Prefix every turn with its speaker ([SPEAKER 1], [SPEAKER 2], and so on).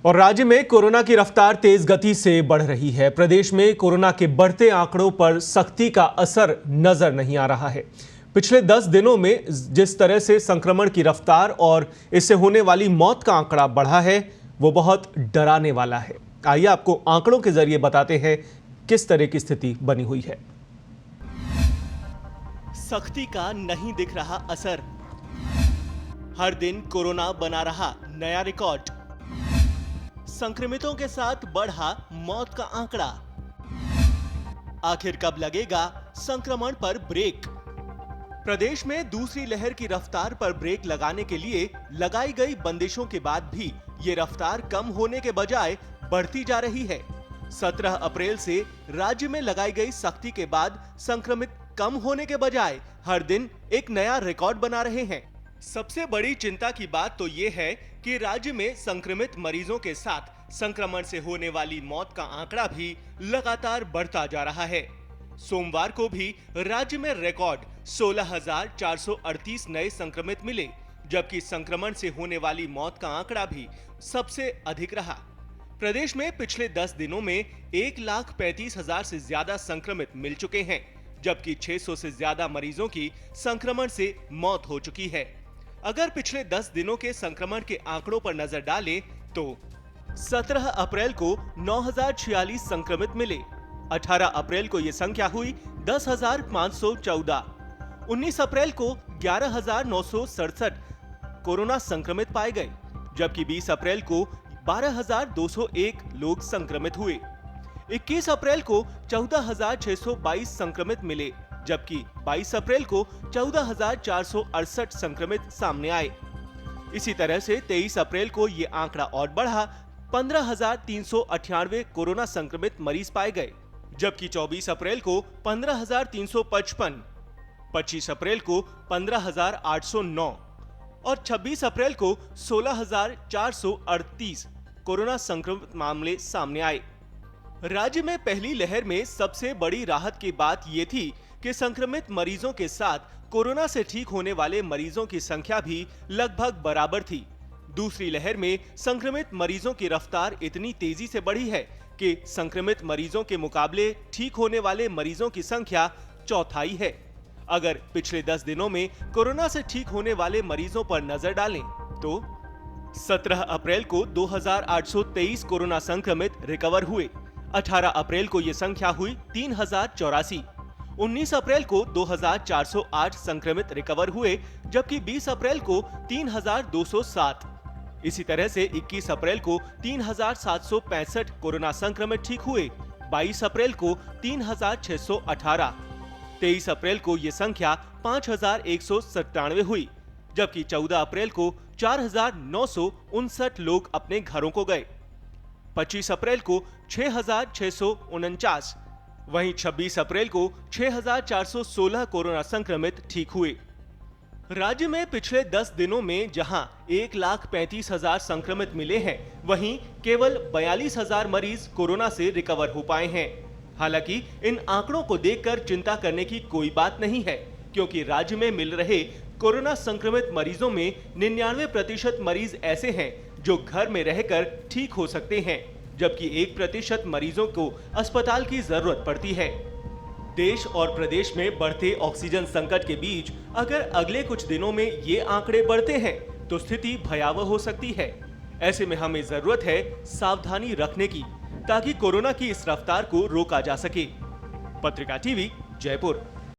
[SPEAKER 1] और राज्य में कोरोना की रफ्तार तेज गति से बढ़ रही है। प्रदेश में कोरोना के बढ़ते आंकड़ों पर सख्ती का असर नजर नहीं आ रहा है। पिछले 10 दिनों में जिस तरह से संक्रमण की रफ्तार और इससे होने वाली मौत का आंकड़ा बढ़ा है, वो बहुत डराने वाला है। आइए आपको आंकड़ों के जरिए बताते हैं किस तरह की स्थिति बनी हुई है।
[SPEAKER 2] सख्ती का नहीं दिख रहा असर। हर दिन कोरोना बना रहा नया रिकॉर्ड। संक्रमितों के साथ बढ़ा मौत का आंकड़ा। आखिर कब लगेगा संक्रमण पर ब्रेक? प्रदेश में दूसरी लहर की रफ्तार पर ब्रेक लगाने के लिए लगाई गई बंदिशों के बाद भी ये रफ्तार कम होने के बजाय बढ़ती जा रही है। 17 अप्रैल से राज्य में लगाई गई सख्ती के बाद संक्रमित कम होने के बजाय हर दिन एक नया रिकॉर्ड बना रहे हैं। सबसे बड़ी चिंता की बात तो ये है कि राज्य में संक्रमित मरीजों के साथ संक्रमण से होने वाली मौत का आंकड़ा भी लगातार बढ़ता जा रहा है। सोमवार को भी राज्य में रिकॉर्ड 16,438 नए संक्रमित मिले, जबकि संक्रमण से होने वाली मौत का आंकड़ा भी सबसे अधिक रहा। प्रदेश में पिछले 10 दिनों में 1,35,000 से ज्यादा संक्रमित मिल चुके हैं, जबकि 600 से ज्यादा मरीजों की संक्रमण से मौत हो चुकी है। अगर पिछले 10 दिनों के संक्रमण के आंकड़ों पर नजर डालें तो 17 अप्रैल को 9,046 संक्रमित मिले, 18 अप्रैल को यह संख्या हुई 10,514, 19 अप्रैल को 11,967 कोरोना संक्रमित पाए गए, जबकि 20 अप्रैल को 12,201 लोग संक्रमित हुए। 21 अप्रैल को 14,622 संक्रमित मिले, जबकि 22 अप्रैल को 14,468 संक्रमित सामने आए। इसी तरह से 23 अप्रैल को ये आंकड़ा और बढ़ा, 15,398 कोरोना संक्रमित मरीज पाए गए, जबकि 24 अप्रैल को 15,355, 25 अप्रैल को 15,809 और 26 अप्रैल को 16,438 कोरोना संक्रमित मामले सामने आए। राज्य में पहली लहर में सबसे बड़ी राहत की बात यह थी कि संक्रमित मरीजों के साथ कोरोना से ठीक होने वाले मरीजों की संख्या भी लगभग बराबर थी। दूसरी लहर में संक्रमित मरीजों की रफ्तार इतनी तेजी से बढ़ी है कि संक्रमित मरीजों के मुकाबले ठीक होने वाले मरीजों की संख्या चौथाई है। अगर पिछले 10 दिनों में कोरोना से ठीक होने वाले मरीजों पर नजर डालें तो 17 अप्रैल को 2,823 कोरोना संक्रमित रिकवर हुए, 18 अप्रैल को यह संख्या हुई 3,084, 19 अप्रैल को 2,408 संक्रमित रिकवर हुए, जबकि 20 अप्रैल को 3,207। इसी तरह से 21 अप्रैल को 3,765 कोरोना संक्रमित ठीक हुए, 22 अप्रैल को 3,618, 23 अप्रैल को यह संख्या 5,197 हुई, जबकि 14 अप्रैल को 4,959 लोग अपने घरों को गए, 25 अप्रैल को 6,649, वहीं 26 अप्रैल को 6,416 कोरोना संक्रमित ठीक हुए। राज्य में पिछले 10 दिनों में जहां 1,35,000 संक्रमित मिले हैं, वहीं केवल 42,000 मरीज कोरोना से रिकवर हो पाए हैं। हालांकि इन आंकड़ों को देखकर चिंता करने की कोई बात नहीं है, क्योंकि राज्य में मिल रहे कोरोना संक्रमित मरीजों में 99% मरीज ऐसे हैं जो घर में रहकर ठीक हो सकते हैं, जबकि 1% मरीजों को अस्पताल की जरूरत पड़ती है। देश और प्रदेश में बढ़ते ऑक्सीजन संकट के बीच अगर अगले कुछ दिनों में ये आंकड़े बढ़ते हैं तो स्थिति भयावह हो सकती है। ऐसे में हमें जरूरत है सावधानी रखने की, ताकि कोरोना की इस रफ्तार को रोका जा सके। पत्रिका टीवी, जयपुर।